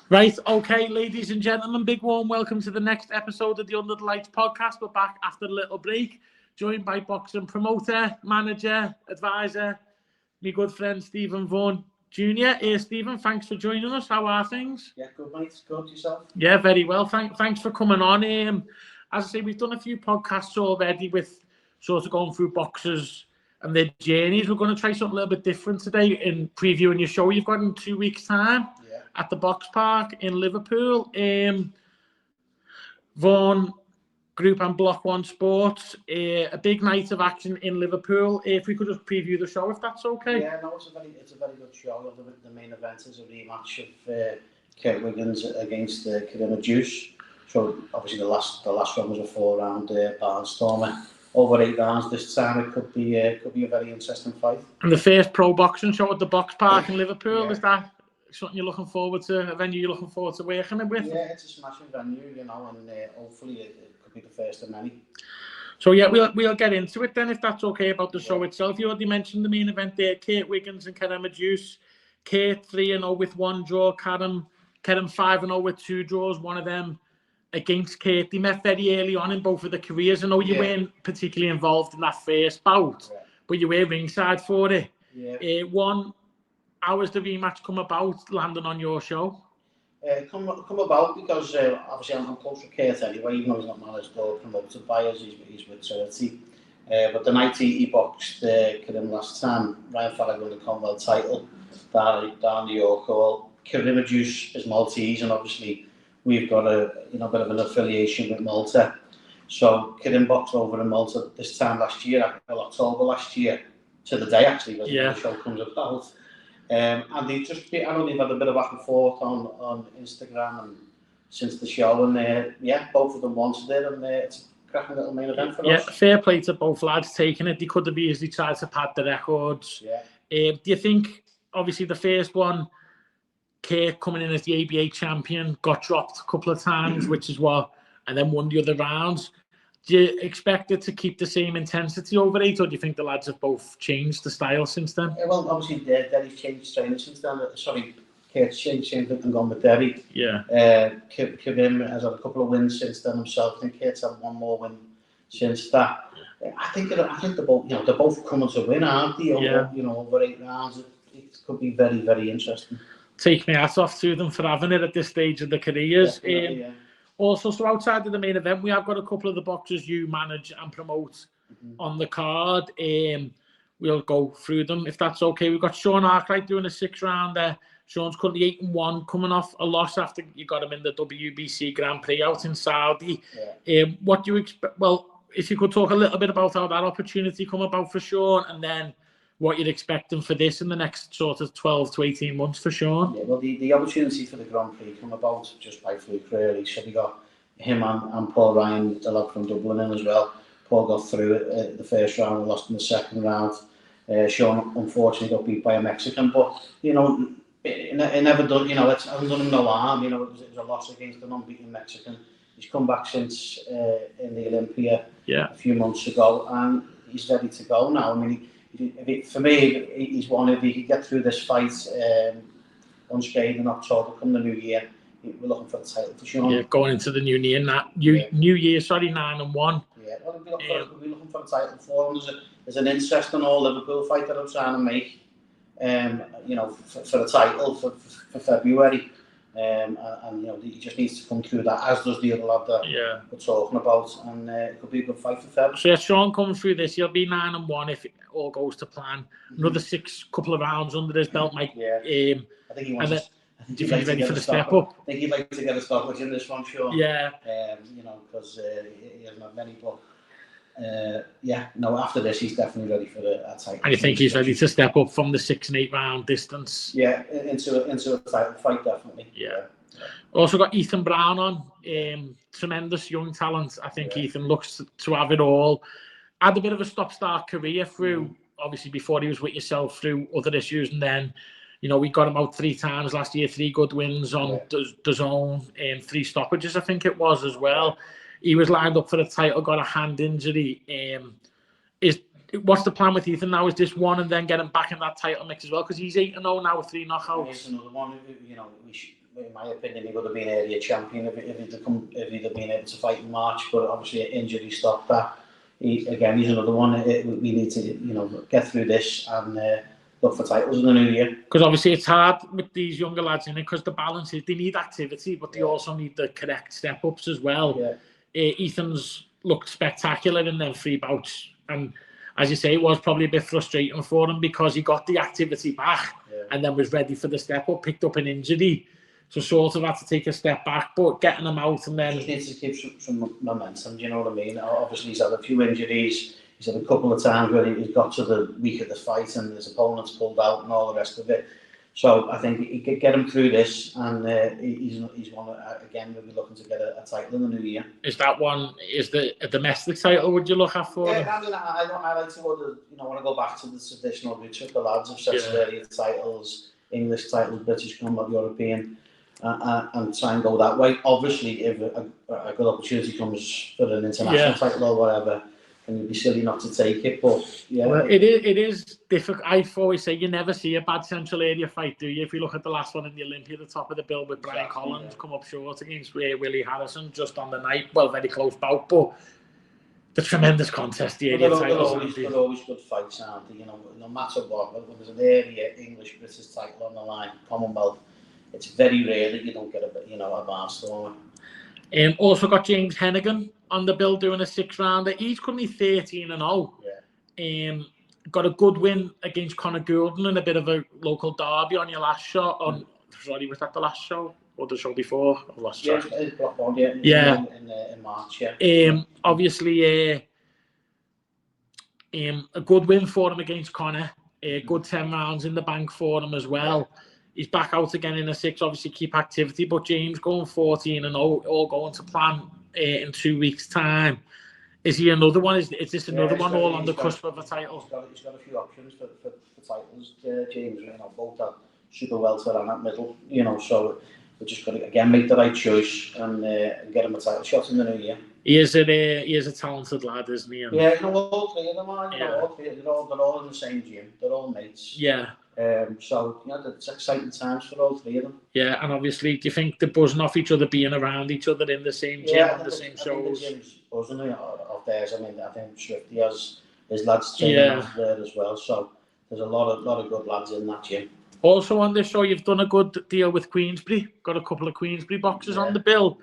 Right, okay, ladies and gentlemen, big warm welcome to the next episode of the Under the Lights podcast. We're back after a little break, joined by boxing promoter, manager, advisor, my good friend Stephen Vaughan Jnr. Hey, Stephen, thanks for joining us. How are things? Yeah, good, mate. Good, yourself? Yeah, very well. Thanks for coming on. As I say, we've done a few podcasts already with sort of going through boxers and their journeys. We're going to try something a little bit different today in previewing your show you've got in 2 weeks' time. At the Boxpark in Liverpool. Vaughan Group and Block 1 Sports. A big night of action in Liverpool. If we could just preview the show, if that's okay. Yeah, no, it's a very good show. The main event is a rematch of Wiggins against Kerim Agius II. So obviously the last one was a 4-round barnstormer. Over 8 rounds this time. It could be a very interesting fight. And the first pro boxing show at the Boxpark in Liverpool, is that something you're looking forward to, a venue you're looking forward to working with? Yeah, it's a smashing venue, and hopefully it could be the first of many. So yeah, we'll get into it then, if that's okay, about the show itself. You already mentioned the main event there, Kate Wiggins and Kerim Agius II. Kate 3-0 with 1 draw, Kerim 5-0 with 2 draws, one of them against Kate. They met very early on in both of their careers. I know you weren't particularly involved in that first bout, but you were ringside for it. How has the rematch come about, landing on your show? Come about because obviously I'm close to Kate anyway, even though he's not managed or promoted by us, he's with charity. But the night he boxed Kerim last time, Ryan Farragher won the Commonwealth title down the York Hall. Kerim Agius is Maltese, and obviously we've got a bit of an affiliation with Malta. So Kerim boxed over in Malta this time last year, October last year, to the day actually, when the show comes about. And I know they've had a bit of back and forth on Instagram and since the show, and both of them wanted it, and it's a cracking little main event for us. Yeah, fair play to both lads taking it. They could have easily tried to pad the records. Do you think, obviously the first one, Kate coming in as the ABA champion, got dropped a couple of times, and then won the other rounds. Do you expect it to keep the same intensity over 8, or do you think the lads have both changed the style since then? Well, obviously, Derry's changed training since then. Kate's changed and gone with Derry. Kerim has had a couple of wins since then himself. I think Kate's had one more win since that. I think they're both coming to win, aren't they? Over 8 rounds, it could be very, very interesting. Take my hat off to them for having it at this stage of their careers. Also, so outside of the main event, we have got a couple of the boxers you manage and promote on the card. We'll go through them, if that's okay. We've got Sean Arkwright doing a 6-rounder. Sean's currently 8-1, coming off a loss after you got him in the WBC Grand Prix out in Saudi. What do you expect? Well, if you could talk a little bit about how that opportunity come about for Sean, and then what you're expecting for this in the next sort of 12 to 18 months for Sean? Yeah, well, the opportunity for the Grand Prix come about just by fluke, really. So we got him and Paul Ryan, the lad from Dublin, in as well. Paul got through the first round and lost in the second round. Sean, unfortunately, got beat by a Mexican, but, it never done, it hasn't done him no harm. It was a loss against an unbeaten Mexican. He's come back since in the Olympia a few months ago, and he's ready to go now. I mean, for me, he's one. If he could get through this fight unscathed in October, come the new year, we're looking for the title for Sean. Yeah, going into the new year, 9-1. Yeah, well, we're looking for the title for him. There's an interesting all Liverpool fight that I'm trying to make. For the title for February. And he just needs to come through that, as does the other lad that we're talking about, and it could be a good fight for Feb. So Sean comes through this, he'll be 9-1 if it all goes to plan. Another 6 couple of rounds under his belt, Mike. I think he wants. Do you think he's ready for the step up? I think he'd like to get a stoppage in this one, Sean. Yeah. Because he hasn't had many, but. After this, he's definitely ready for a title. And you think he's ready to step up from the 6 and 8 round distance? Yeah, into a title fight, definitely. Yeah. Also got Ethan Brown on, tremendous young talent. I think Ethan looks to have it all. Had a bit of a stop-start career through, obviously before he was with yourself, through other issues, and then, we got him out 3 times last year, 3 good wins on the zone, 3 stoppages, I think it was as well. He was lined up for the title, got a hand injury. It what's the plan with Ethan now? Is this one and then get him back in that title mix as well? Because he's 8-0 now with 3 knockouts. Here's another one. You know, in my opinion, he would have been area champion if he'd have been able to fight in March. But obviously, injury stopped that. He's another one. We need to, you know, get through this and look for titles in the new year. Because obviously it's hard with these younger lads in it, because the balance is they need activity, but they also need the correct step ups as well. Ethan's looked spectacular in them 3 bouts, and as you say, it was probably a bit frustrating for him because he got the activity back and then was ready for the step up, picked up an injury, so sort of had to take a step back, but getting him out and then... Just needs to keep some momentum, do you know what I mean? Obviously he's had a few injuries, he's had a couple of times where he's got to the week of the fight and his opponent's pulled out and all the rest of it. So I think he could get him through this, and he's one, again, we'll be looking to get a title in the new year. Is that one, is a domestic title, would you look at for him? I mean, I like to want to go back to the traditional roots with the lads of Secretariat titles, English titles, British Combat, European, and try and go that way. Obviously, if a good opportunity comes for an international title or whatever, and you'd be silly not to take it, but well, it is difficult. I always say you never see a bad Central Area fight, do you? If you look at the last one in the Olympia, the top of the bill with Brian Collins, come up short against Willie Harrison just on the night, well, very close bout, but the tremendous contest, the area titles. They're always good fights, aren't they? You know, no matter what, when there's an area English British title on the line, Commonwealth, it's very rare that you don't get a barnstormer. Also got James Heneghan on the bill doing a 6-rounder. He's currently 13-0. Got a good win against Conor Goulden in a bit of a local derby on your last show. Sorry, was that the last show or the show before? I lost track. In March. Obviously, a good win for him against Conor. Good 10 rounds in the bank for him as well. He's back out again in a 6, obviously keep activity, but James going 14-0, all going to plan in 2 weeks' time. Is he another one? Is this another one all on the cusp of a title? He's got a few options for titles, James. You know, both at super welter and at middle. You know, so we're just got to again make the right choice and get him a title shot in the new year. He is a talented lad, isn't he? Yeah, you know, all 3 of them are. You know, all 3. They're all in the same gym. They're all mates. Yeah. So, you know, it's exciting times for all 3 of them. Yeah, and obviously, do you think they're buzzing off each other, being around each other in the same gym, on the same shows? I think the gym's buzzing off theirs. I mean, I think Swifty has his lads training there as well. So there's a lot of good lads in that gym. Also on this show, you've done a good deal with Queensberry. Got a couple of Queensberry boxers on the bill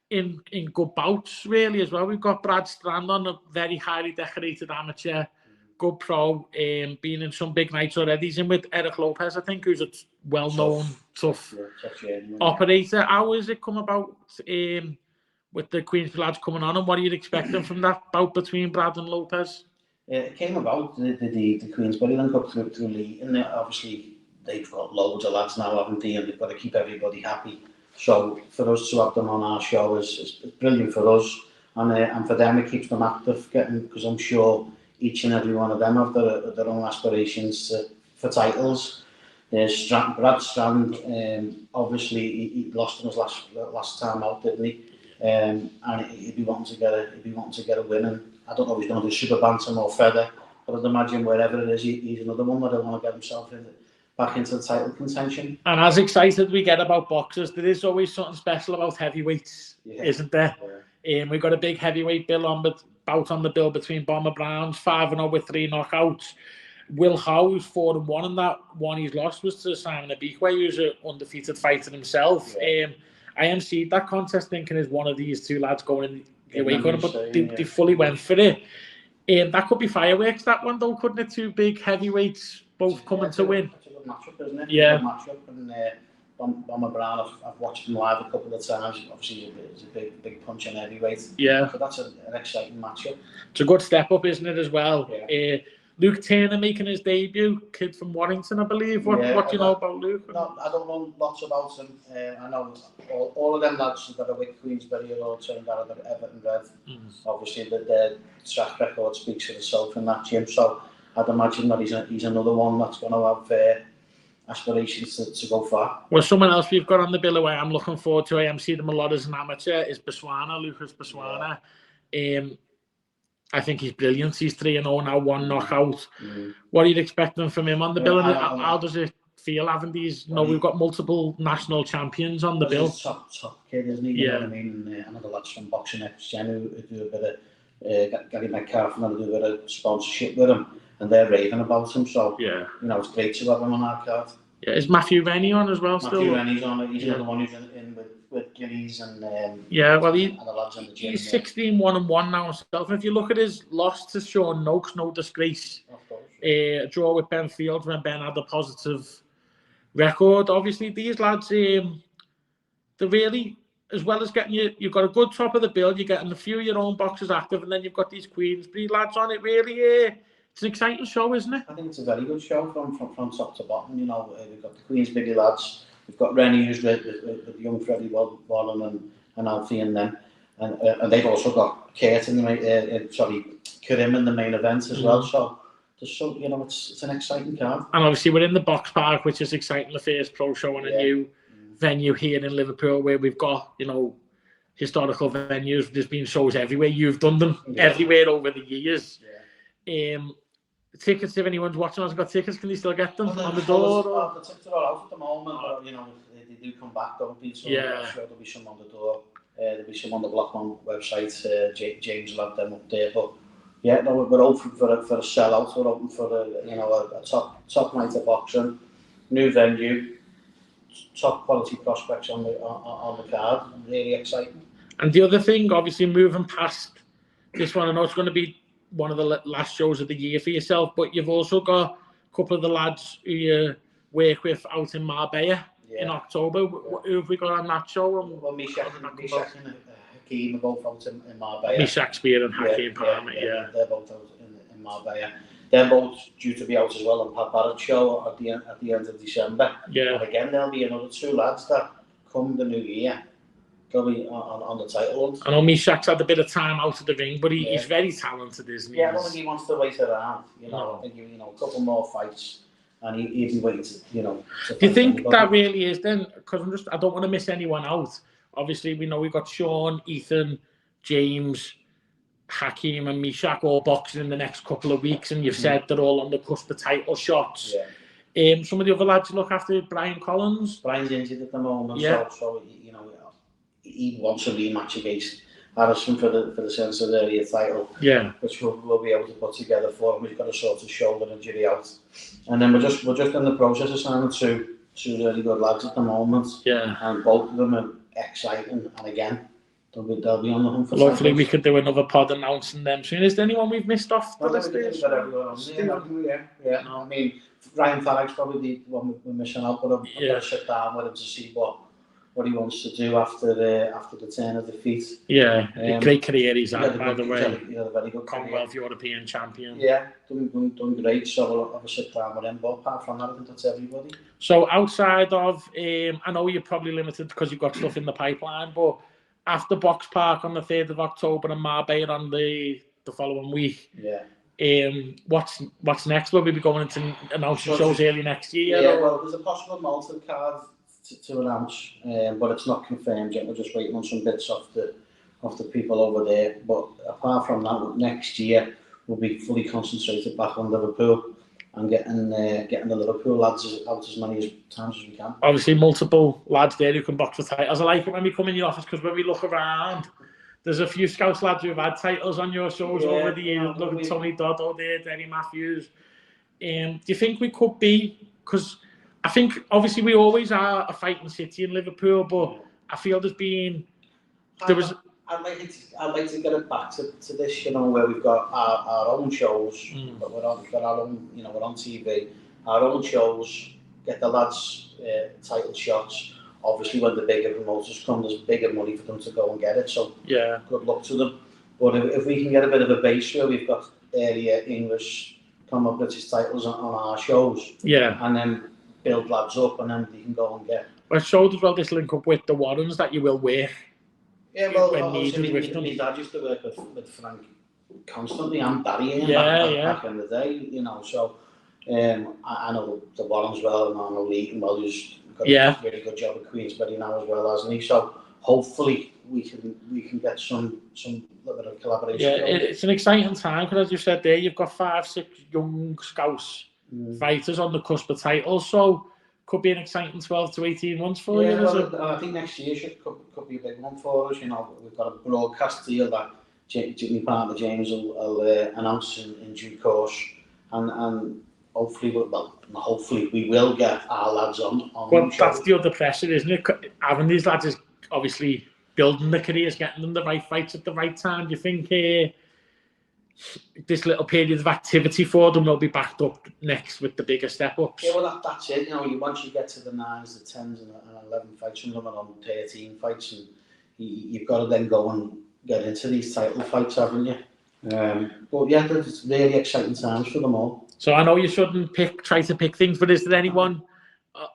in good bouts, really, as well. We've got Brad Strand on, a very highly decorated amateur. Good pro, been in some big nights already. He's in with Eric Lopez, I think, who's a well-known, tough operator. How has it come about with the Queensberry lads coming on, and what are you expecting from that bout between Brad and Lopez? It came about, the Queensberry link up through Lee, and obviously they've got loads of lads now, haven't they, and they've got to keep everybody happy. So for us to have them on our show is brilliant for us, and for them it keeps them active, because I'm sure each and every one of them have their own aspirations for titles. Brad Strand, obviously he lost in his last time out, didn't he? And he'd be wanting to get a win. And I don't know if he's going to do super bantam or feather, but I'd imagine wherever it is, he's another one that will want to get himself back into the title contention. And as excited we get about boxers, there is always something special about heavyweights, isn't there? We've got a big heavyweight bout on the bill between Boma Browns, 5-0 with 3 knockouts. Will Howe, who's 4-1, and that one he's lost was to Simon Abikwe, who's an undefeated fighter himself. I emceed that contest thinking is one of these 2 lads going in the away corner, but they fully went for it. That could be fireworks, that one though, couldn't it? 2 big heavyweights both coming to win. It's a good matchup, isn't it? Yeah. It's a good matchup, and Boma Brown, I've watched him live a couple of times. Obviously, he's a big punch on heavyweight. Yeah. So that's an exciting matchup. It's a good step up, isn't it, as well? Yeah. Luke Turner making his debut, kid from Warrington, I believe. What do you know about Luke? No, I don't know lots about him. I know all of them lads that are with Queensberry are all turned out of Everton Red. Obviously, their track record speaks for itself in that gym. So I'd imagine that he's another one that's going to have aspirations to go far. Well, someone else we've got on the bill who I'm looking forward to, I see them a lot as an amateur, is Biswana, Lucas Biswana. I think he's brilliant. He's 3-0 now, one knockout. What are you expecting from him on the bill? And how does it feel having these? We've got multiple national champions on the bill. Top kid, isn't he? You know what I mean? And another lads from Boxing Next Gen who do a bit of Gary Metcalf and do a bit of sponsorship with him, and they're raving about him. So it's great to have him on our card. Yeah, is Matthew Rennie on as well? Matthew Rennie's on it. He's another one who's in with Guineas and and the lads in the gym. He's 16-1-1 now himself. And if you look at his loss to Sean Noakes, no disgrace. A draw with Ben Fields when Ben had a positive record. Obviously, these lads, they're really, as well as getting you've got a good top of the bill, you're getting a few of your own boxers active, and then you've got these Queensberry lads on it. Really, it's an exciting show, isn't it? I think it's a very good show from top to bottom. We've got the Queensberry lads. We've got Rennie, who's with young Freddie Wallen and Alfie and them. And they've also got Kerim in the main event as well. So, it's an exciting card. And obviously we're in the Boxpark, which is exciting, the first pro show in a new venue here in Liverpool, where we've got, historical venues. There's been shows everywhere. You've done them everywhere over the years. Tickets, if anyone's watching us got tickets, can they still get them on the door? The tickets are all out at the moment, but they do come back, don't they? So I'm sure there'll be some on the door. There'll be some on the Blockman website. James will have them up there. But we're open for a sellout. We're open for a top night of boxing, new venue, top quality prospects on the card. Really exciting. And the other thing, obviously, moving past this one, I know it's going to be one of the last shows of the year for yourself, but you've also got a couple of the lads who you work with out in Marbella in October. Who have we got on that show? Well, Mishak and Hakeem are both out in Marbella. Mishak Spear and Hakeem Palmer, they're both out in Marbella. They're both due to be out as well on Pat Barrett's show at the end of December. And again, there'll be another two lads that come the new year. Going on the title hunt. I know Mishak's had a bit of time out of the ring, but he's very talented, isn't he? I don't think he wants to wait around. I think a couple more fights, and he'd be waiting to Do you think that really is then? Because I don't want to miss anyone out. Obviously, we know we've got Sean, Ethan, James, Hakeem, and Mishak all boxing in the next couple of weeks, and you've said they're all on the cusp of title shots. Some of the other lads you look after, Brian Collins. Brian's injured at the moment, so he wants a rematch against Harrison for the Central Area title, which we'll be able to put together for him. We've got a sort of shoulder injury out, and then we're just in the process of signing two really good lads at the moment. And both of them are exciting, and again, they'll be on the hunt for. Hopefully, we could do another pod announcing them soon. Is there anyone we've missed off the list? I mean, Ryan Farag's probably the one we're missing out, but I've got to sit down with him to see what he wants to do after the turn of defeat. Great career he's had, by the way. He's had a very good Commonwealth European champion. Done great. So I'll have a sit down with him. But apart from that, I think that's everybody. So outside of, I know you're probably limited because you've got stuff in the pipeline, but after Boxpark on the 3rd of October and Marbella on the following week, what's next? Will we be going into announcing shows early next year? Well, there's a possible Malta card to announce, but it's not confirmed yet. We're just waiting on some bits off the people over there. But apart from that, next year we'll be fully concentrated back on Liverpool and getting the Liverpool lads out as many times as we can. Obviously, multiple lads there who can box for titles. I like it when we come in your office because when we look around, there's a few Scouts lads who've had titles on your shows over the years. Look at Tony Doddo there, Denny Matthews. Do you think we could be? Because I think, obviously, we always are a fighting city in Liverpool, but I feel I'd like to get it back to this, where we've got our own shows, but we're on TV, our own shows, get the lads title shots. Obviously, when the bigger promoters come, there's bigger money for them to go and get it, so good luck to them. But if we can get a bit of a base where we've got area English, common British titles on our shows, and then build lads up, and then they can go and get. I showed as well this link up with the Warrens that you will work. When needed with them. My dad used to work with Frank constantly and Barry back in the day, So I know the Warrens well, and I know Lee well, who's got a really good job at Queensberry now as well, hasn't he? So hopefully we can get some little bit of collaboration. Yeah, it's an exciting time because, as you said there, you've got 5-6 young scouts fighters on the cusp of titles, so could be an exciting 12 to 18 months for you. Well, I think next year could be a big one for us. You know, we've got a broadcast deal that my partner James will announce in due course, and hopefully, we will get our lads on. Well, that's the other pressure, isn't it? Having these lads is obviously building their careers, getting them the right fights at the right time. Do you think this little period of activity for them will be backed up next with the bigger step-ups? Yeah, well, that's it. You know, once you get to the 9s, the 10s, and 11 fights, some of them are on 13 fights, and you've got to then go and get into these title fights, haven't you? But yeah, it's really exciting times for them all. So I know you shouldn't try to pick things, but is there anyone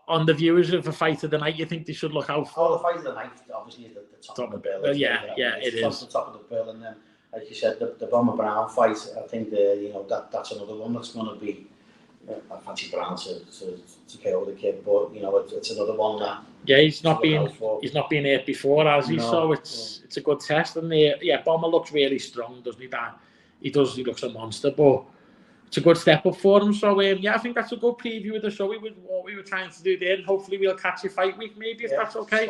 on the viewers of a fight of the night you think they should look out for? Oh, the fight of the night obviously is the top of the bill. Well, yeah, it is. The top of the bill, and then, like you said, the Boma Brown fight. I think that's another one that's going to be. I fancy Brown to KO the kid, but it's another one that. Yeah, he's not been hurt before, has he? No, so it's a good test, and Boma looks really strong, doesn't he? He looks a monster, but it's a good step up for him. So I think that's a good preview of the show. What we were trying to do there, and hopefully we'll catch you fight week, maybe if that's okay.